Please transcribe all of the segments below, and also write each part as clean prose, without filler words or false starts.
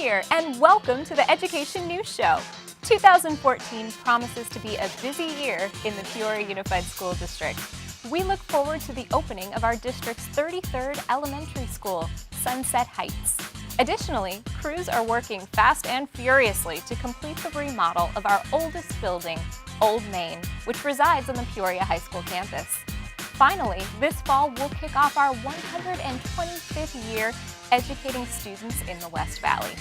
Year, and welcome to the Education News Show. 2014 promises to be a busy year in the Peoria Unified School District. We look forward to the opening of our district's 33rd elementary school, Sunset Heights. Additionally, crews are working fast and furiously to complete the remodel of our oldest building, Old Main, which resides on the Peoria High School campus. Finally, this fall we'll kick off our 125th year educating students in the West Valley.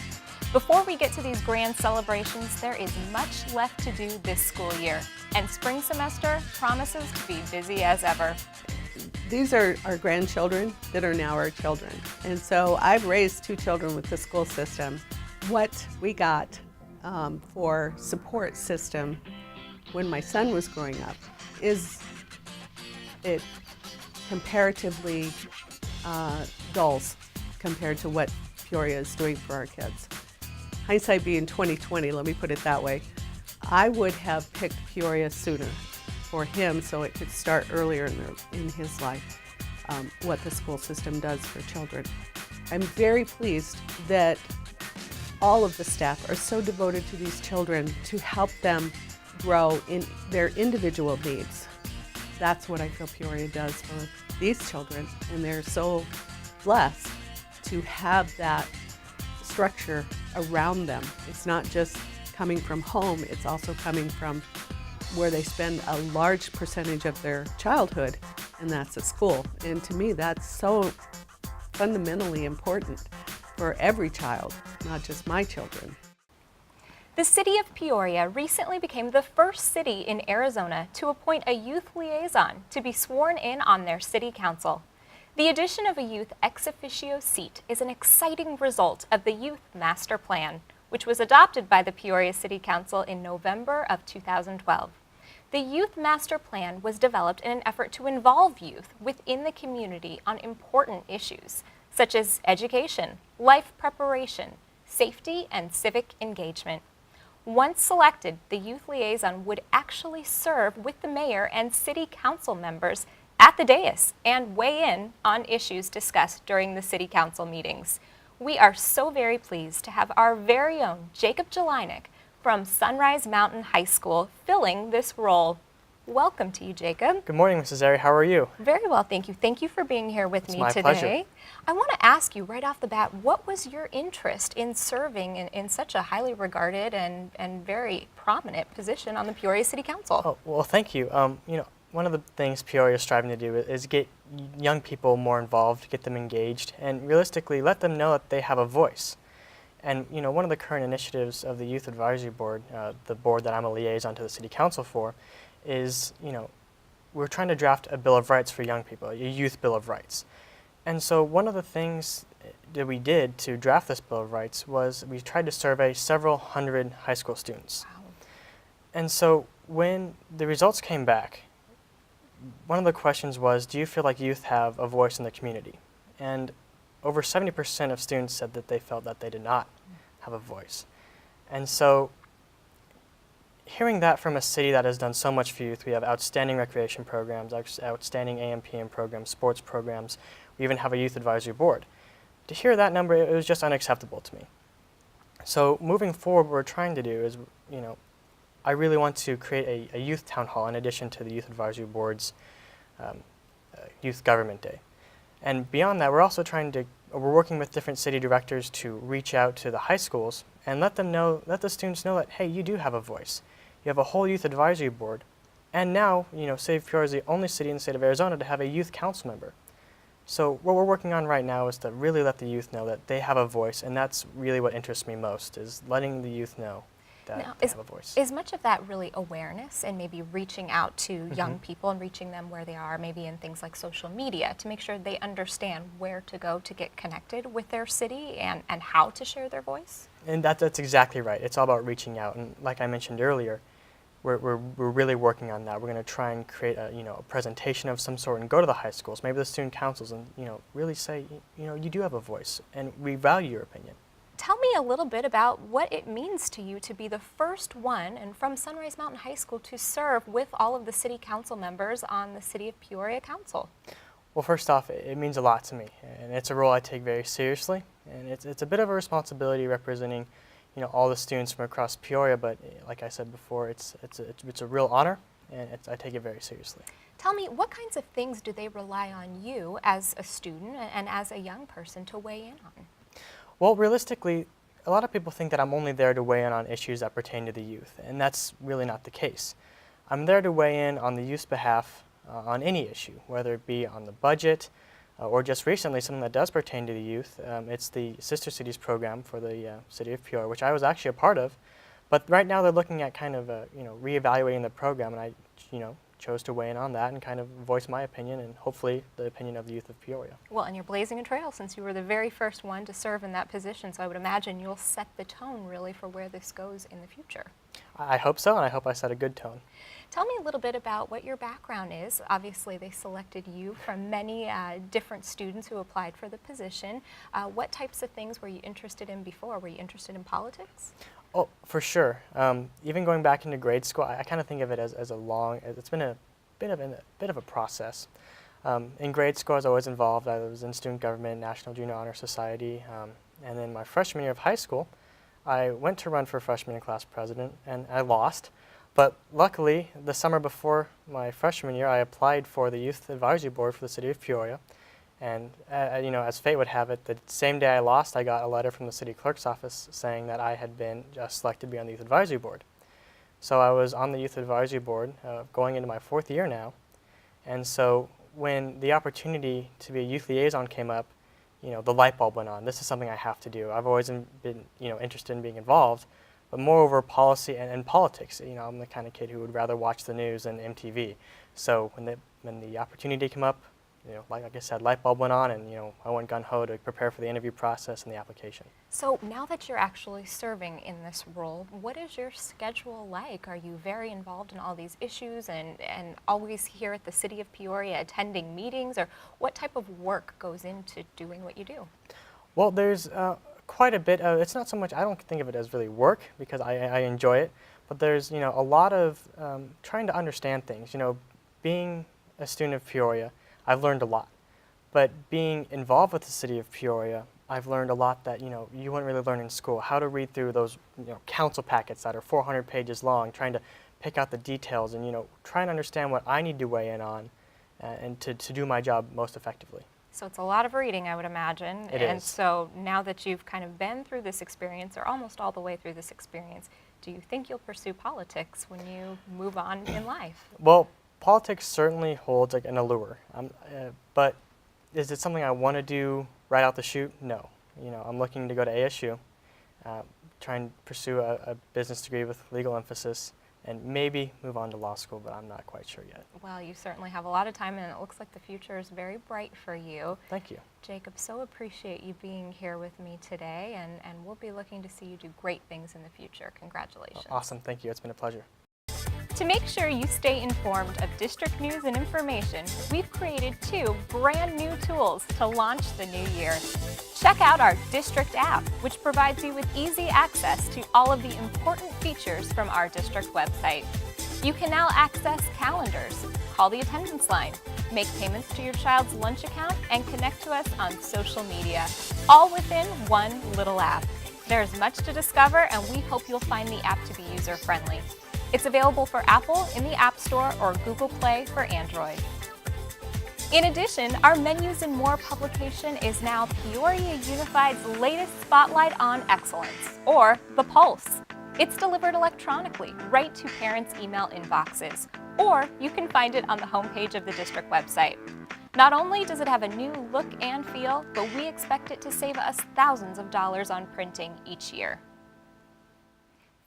Before we get to these grand celebrations, there is much left to do this school year, and spring semester promises to be busy as ever. These are our grandchildren that are now our children. And so I've raised two children with the school system. What we got for support system when my son was growing up is it comparatively dulls compared to what Peoria is doing for our kids. Hindsight being 2020, let me put it that way. I would have picked Peoria sooner for him so it could start earlier in his life, what the school system does for children. I'm very pleased that all of the staff are so devoted to these children to help them grow in their individual needs. That's what I feel Peoria does for these children, and they're so blessed to have that structure around them. It's not just coming from home, it's also coming from where they spend a large percentage of their childhood, and that's at school. And to me, that's so fundamentally important for every child, not just my children. The city of Peoria recently became the first city in Arizona to appoint a youth liaison to be sworn in on their city council. The addition of a youth ex officio seat is an exciting result of the Youth Master Plan, which was adopted by the Peoria City Council in November of 2012. The Youth Master Plan was developed in an effort to involve youth within the community on important issues, such as education, life preparation, safety, and civic engagement. Once selected, the youth liaison would actually serve with the mayor and city council members at the dais and weigh in on issues discussed during the city council meetings. We are so very pleased to have our very own Jacob Jelinek from Sunrise Mountain High School filling this role. Welcome to you, Jacob. Good morning, Mrs. Zeri. How are you? Very well, thank you. Thank you for being here with me today. It's my pleasure. I want to ask you right off the bat, what was your interest in serving in such a highly regarded and very prominent position on the Peoria City Council? Oh, well, thank you. One of the things Peoria is striving to do is get young people more involved, get them engaged, and realistically let them know that they have a voice. And one of the current initiatives of the Youth Advisory Board, the board that I'm a liaison to the City Council for, is we're trying to draft a Bill of Rights for young people, a Youth Bill of Rights. And so one of the things that we did to draft this Bill of Rights was we tried to survey several hundred high school students. Wow. And so when the results came back, one of the questions was, do you feel like youth have a voice in the community? And over 70% of students said that they felt that they did not have a voice. And so hearing that from a city that has done so much for youth, we have outstanding recreation programs, outstanding AM/PM programs, sports programs, we even have a youth advisory board. To hear that number, it was just unacceptable to me. So moving forward, what we're trying to do is, I really want to create a youth town hall in addition to the Youth Advisory Board's Youth Government Day. And beyond that, we're working with different city directors to reach out to the high schools and let the students know that, hey, you do have a voice. You have a whole Youth Advisory Board. And now, City of Peoria is the only city in the state of Arizona to have a youth council member. So what we're working on right now is to really let the youth know that they have a voice, and that's really what interests me most, is letting the youth know that they have a voice. Is much of that really awareness and maybe reaching out to young people and reaching them where they are, maybe in things like social media, to make sure they understand where to go to get connected with their city and how to share their voice? And that's exactly right. It's all about reaching out. And like I mentioned earlier, we're really working on that. We're going to try and create a presentation of some sort and go to the high schools, maybe the student councils, and really say, you do have a voice and we value your opinion. Tell me a little bit about what it means to you to be the first one and from Sunrise Mountain High School to serve with all of the city council members on the City of Peoria Council. Well, first off, it means a lot to me, and it's a role I take very seriously. And it's a bit of a responsibility representing, all the students from across Peoria, but like I said before, it's a real honor, and I take it very seriously. Tell me, what kinds of things do they rely on you as a student and as a young person to weigh in on? Well, realistically, a lot of people think that I'm only there to weigh in on issues that pertain to the youth, and that's really not the case. I'm there to weigh in on the youth's behalf on any issue, whether it be on the budget, or just recently something that does pertain to the youth. It's the Sister Cities program for the city of Peoria, which I was actually a part of. But right now they're looking at kind of reevaluating the program, and I chose to weigh in on that and kind of voice my opinion and hopefully the opinion of the youth of Peoria. Well, and you're blazing a trail since you were the very first one to serve in that position, so I would imagine you'll set the tone really for where this goes in the future. I hope so, and I hope I set a good tone. Tell me a little bit about what your background is. Obviously, they selected you from many different students who applied for the position. What types of things were you interested in before? Were you interested in politics? Oh, for sure. Even going back into grade school, I kind of think of it as it's been a bit of a process. In grade school, I was always involved. I was in student government, National Junior Honor Society, and then my freshman year of high school, I went to run for freshman and class president, and I lost. But luckily, the summer before my freshman year, I applied for the Youth Advisory Board for the city of Peoria. And as fate would have it, the same day I lost, I got a letter from the city clerk's office saying that I had been selected to be on the Youth Advisory Board. So I was on the Youth Advisory Board going into my 4th year now. And so when the opportunity to be a youth liaison came up, the light bulb went on. This is something I have to do. I've always been interested in being involved, but moreover, policy and politics. I'm the kind of kid who would rather watch the news than MTV. So when the opportunity came up, like I said, light bulb went on, and I went gun-ho to prepare for the interview process and the application. So now that you're actually serving in this role, what is your schedule like? Are you very involved in all these issues and always here at the city of Peoria attending meetings, or what type of work goes into doing what you do? Well, there's quite a bit of, it's not so much, I don't think of it as really work because I enjoy it, but there's a lot of trying to understand things. Being a student of Peoria, I've learned a lot, but being involved with the city of Peoria, I've learned a lot that you wouldn't really learn in school. How to read through those council packets that are 400 pages long, trying to pick out the details and try and understand what I need to weigh in on, and to do my job most effectively. So it's a lot of reading, I would imagine. It and is. So now that you've kind of been through this experience, or almost all the way through this experience, do you think you'll pursue politics when you move on in life? Well, politics certainly holds an allure, but is it something I want to do right out the chute? No. I'm looking to go to ASU, try and pursue a business degree with legal emphasis, and maybe move on to law school, but I'm not quite sure yet. Well, you certainly have a lot of time, and it looks like the future is very bright for you. Thank you. Jacob, so appreciate you being here with me today, and we'll be looking to see you do great things in the future. Congratulations. Awesome. Thank you. It's been a pleasure. To make sure you stay informed of district news and information, we've created 2 brand new tools to launch the new year. Check out our district app, which provides you with easy access to all of the important features from our district website. You can now access calendars, call the attendance line, make payments to your child's lunch account, and connect to us on social media, all within one little app. There's much to discover, and we hope you'll find the app to be user-friendly. It's available for Apple in the App Store or Google Play for Android. In addition, our Menus and More publication is now Peoria Unified's latest spotlight on excellence, or the Pulse. It's delivered electronically right to parents' email inboxes, or you can find it on the homepage of the district website. Not only does it have a new look and feel, but we expect it to save us thousands of dollars on printing each year.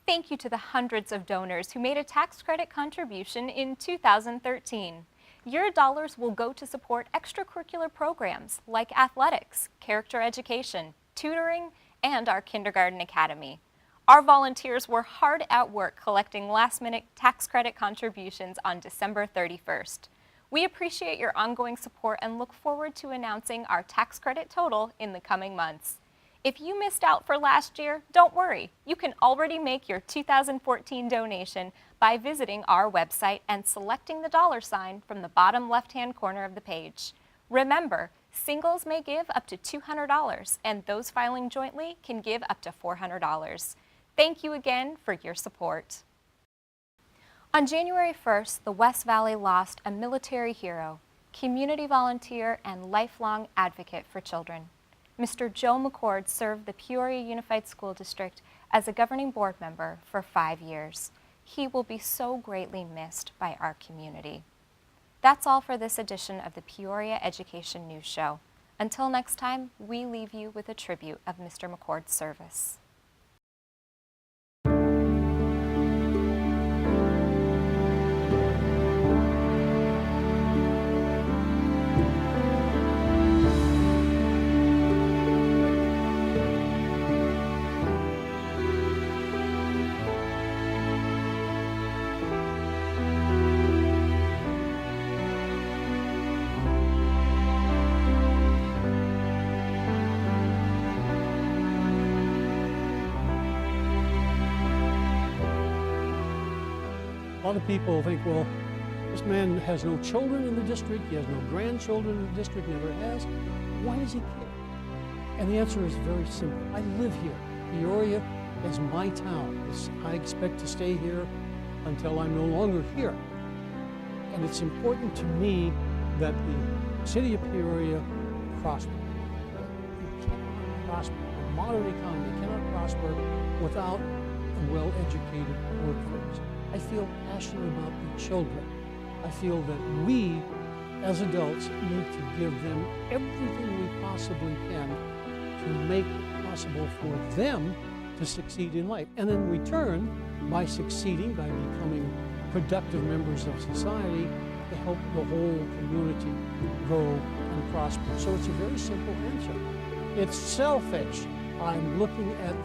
Thank you to the hundreds of donors who made a tax credit contribution in 2013. Your dollars will go to support extracurricular programs like athletics, character education, tutoring, and our kindergarten academy. Our volunteers were hard at work collecting last-minute tax credit contributions on December 31st. We appreciate your ongoing support and look forward to announcing our tax credit total in the coming months. If you missed out for last year, don't worry. You can already make your 2014 donation by visiting our website and selecting the $ sign from the bottom left-hand corner of the page. Remember, singles may give up to $200, and those filing jointly can give up to $400. Thank you again for your support. On January 1st, the West Valley lost a military hero, community volunteer, and lifelong advocate for children. Mr. Joe McCord served the Peoria Unified School District as a governing board member for 5 years. He will be so greatly missed by our community. That's all for this edition of the Peoria Education News Show. Until next time, we leave you with a tribute of Mr. McCord's service. A lot of people think, well, this man has no children in the district, he has no grandchildren in the district, never has. Why does he care? And the answer is very simple. I live here. Peoria is my town. I expect to stay here until I'm no longer here. And it's important to me that the city of Peoria prosper. You cannot prosper. A modern economy cannot prosper without a well-educated workforce. I feel passionate about the children. I feel that we, as adults, need to give them everything we possibly can to make it possible for them to succeed in life. And in return, by succeeding, by becoming productive members of society, to help the whole community grow and prosper. So it's a very simple answer. It's selfish. I'm looking at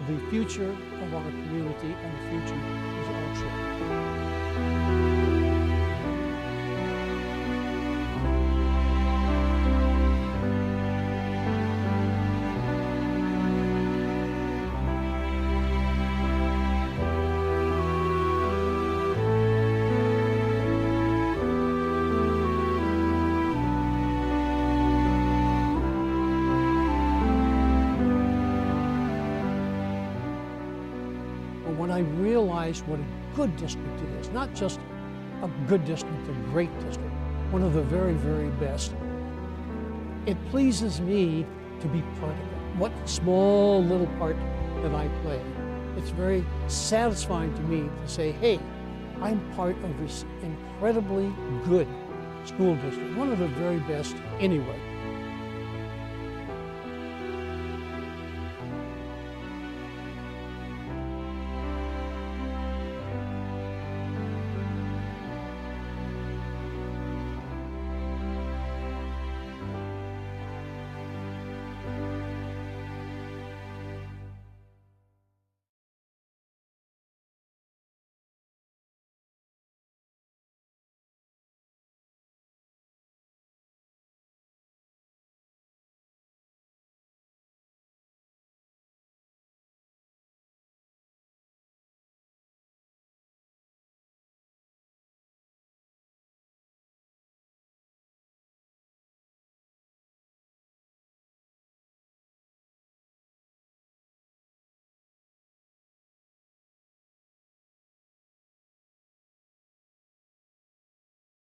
the future of our community, and the future is our children. When I realized what a good district it is, not just a good district, a great district, one of the very, very best, it pleases me to be part of it. What small little part that I play, it's very satisfying to me to say, hey, I'm part of this incredibly good school district, one of the very best anyway.